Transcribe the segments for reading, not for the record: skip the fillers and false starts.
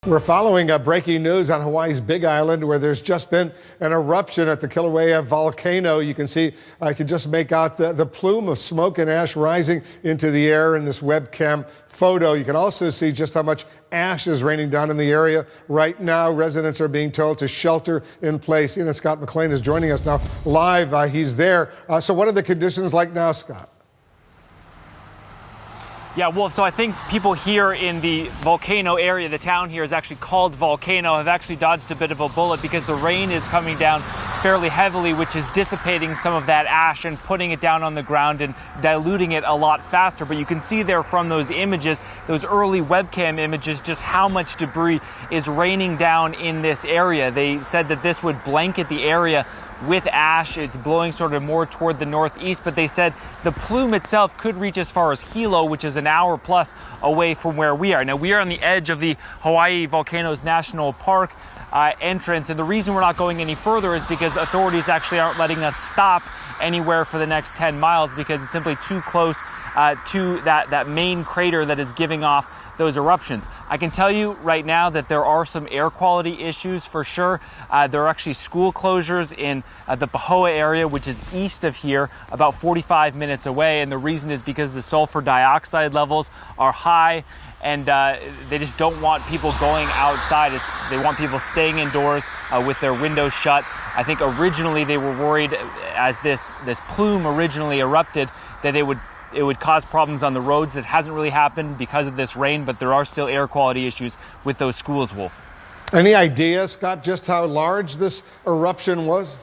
We're following breaking news on Hawaii's Big Island, where there's just been an eruption at the Kilauea Volcano. You can see, I can just make out the plume of smoke and ash rising into the air in this webcam photo. You can also see just how much ash is raining down in the area right now. Residents are being told to shelter in place. Scott McLean is joining us now live. He's there. So what are the conditions like now, Scott? Yeah, Wolf, so I think people here in the volcano area, the town here is actually called Volcano, have actually dodged a bit of a bullet because the rain is coming down fairly heavily, which is dissipating some of that ash and putting it down on the ground and diluting it a lot faster. But you can see there from those images, those early webcam images, just how much debris is raining down in this area. They said that this would blanket the area with ash. It's blowing sort of more toward the northeast, but they said the plume itself could reach as far as Hilo, which is an hour plus away from where we are. Now, we are on the edge of the Hawaii Volcanoes National Park entrance, and the reason we're not going any further is because authorities actually aren't letting us stop anywhere for the next 10 miles because it's simply too close to that main crater that is giving off those eruptions. I can tell you right now that there are some air quality issues for sure. There are actually school closures in the Pahoa area, which is east of here, about 45 minutes away. And the reason is because the sulfur dioxide levels are high, and they just don't want people going outside. They want people staying indoors with their windows shut. I think originally they were worried, as this plume originally erupted, that it would cause problems on the roads. That hasn't really happened because of this rain, but there are still air quality issues with those schools, Wolf. Any idea, Scott, just how large this eruption was?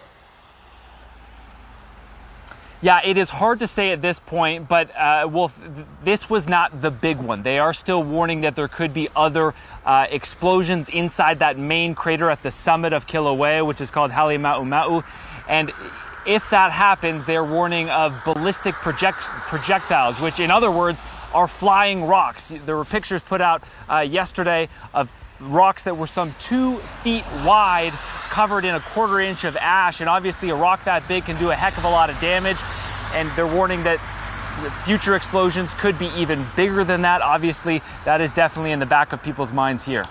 Yeah, it is hard to say at this point, but Wolf, this was not the big one. They are still warning that there could be other explosions inside that main crater at the summit of Kilauea, which is called Halemaumau. And if that happens, they're warning of ballistic projectiles, which in other words are flying rocks. There were pictures put out yesterday of rocks that were some 2 feet wide, covered in a quarter inch of ash. And obviously a rock that big can do a heck of a lot of damage. And they're warning that future explosions could be even bigger than that. Obviously, that is definitely in the back of people's minds here.